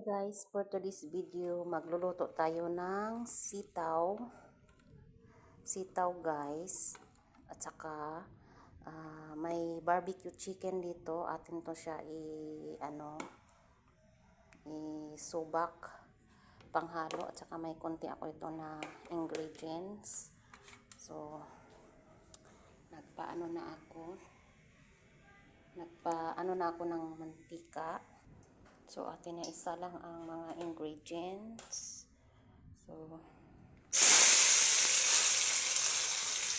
Guys, for today's video, magluluto tayo ng sitaw. Sitaw guys. At saka may barbecue chicken dito. Atin to siya isubak panghalo. At saka may konti ako ito na ingredients. So, nagpaano na ako ng mantika. So, atin na isa lang ang mga ingredients. So,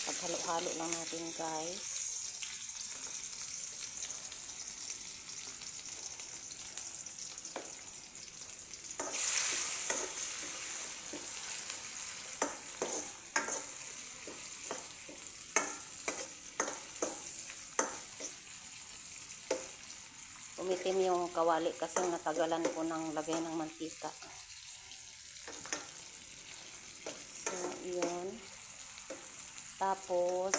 paghalo-halo lang natin guys. Umitim yung kawali kasi natagalan ko ng lagay ng mantika. So, yun. Tapos,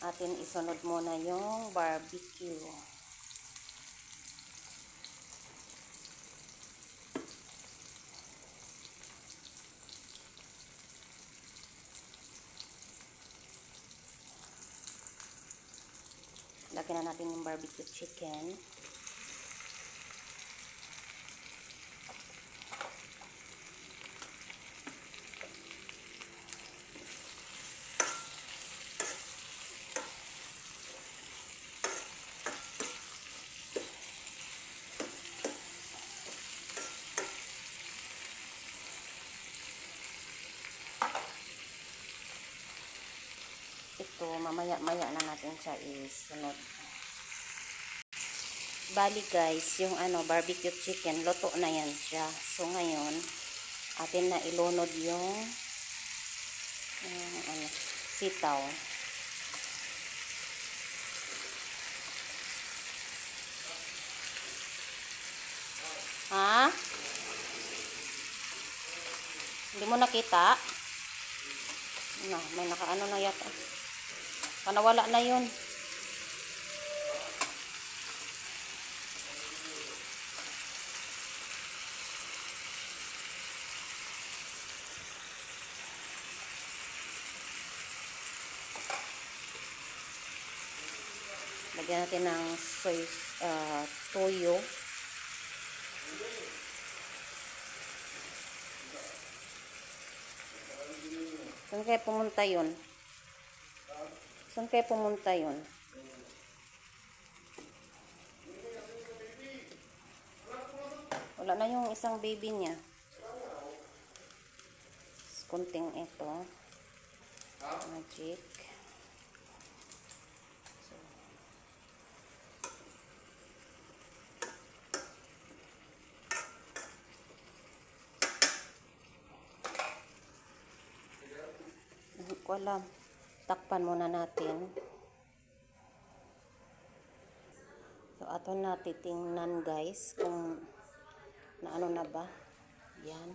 atin isunod muna yung barbecue. Lagyan na natin yung barbecue chicken. Ito, mamaya-maya na natin siya isunod. Bali guys, yung barbecue chicken, luto na yan siya. So ngayon, atin na ilunod yung sitaw. Ha? Hindi mo nakita? May nakaano na yata. Panawala na yun. Lagyan natin ng toyo. Saan kaya pumunta yun? Saan kaya pumunta yun? Wala na yung isang baby niya. Kunting ito. Magic. Hindi ko alam. Takpan muna natin. So, ato na titingnan guys kung naano na ba. Yan.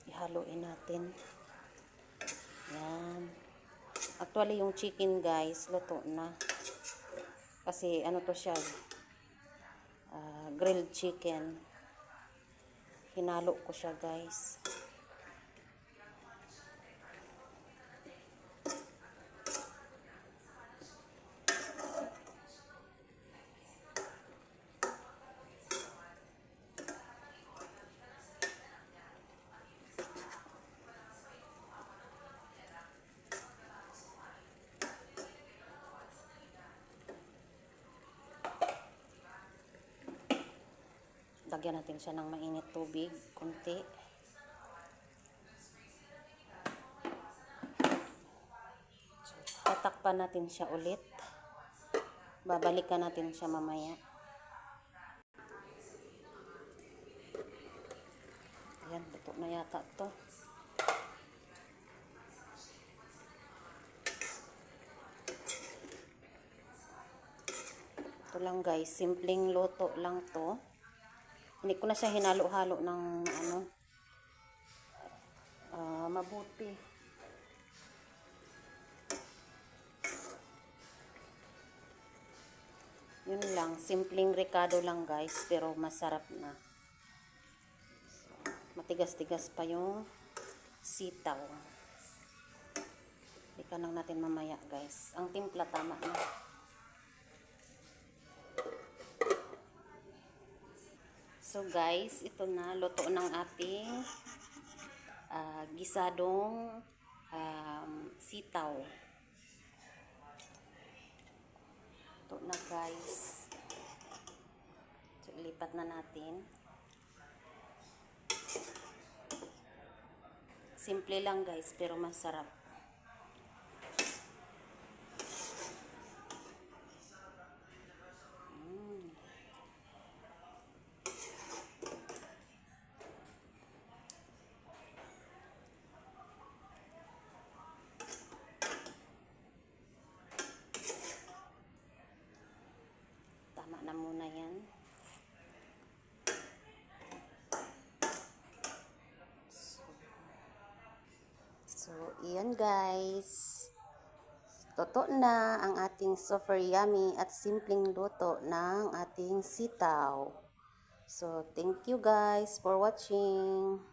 Ihaluin natin. Yan. Actually, yung chicken guys, luto na. Kasi ano to siya, grilled chicken. Hinalo ko siya guys. Lagyan natin siya ng mainit tubig, konti. So, tatakpan natin siya ulit. Babalikan natin siya mamaya. Ayan, luto na yata to. Ito lang guys, simpleng luto lang to. Hindi ko na siya hinalo-halo ng mabuti. Yun lang, simpleng ricado lang guys, pero masarap na. So, matigas-tigas pa yung sitaw. Balikan lang natin mamaya guys. Ang timpla tama na. So guys, ito na, luto ng ating gisadong sitaw. Ito na guys. So, ilipat na natin. Simple lang guys, pero masarap. Tama na muna yan. So, iyan guys. Toto na ang ating super yummy at simpleng luto ng ating sitaw. So, thank you guys for watching.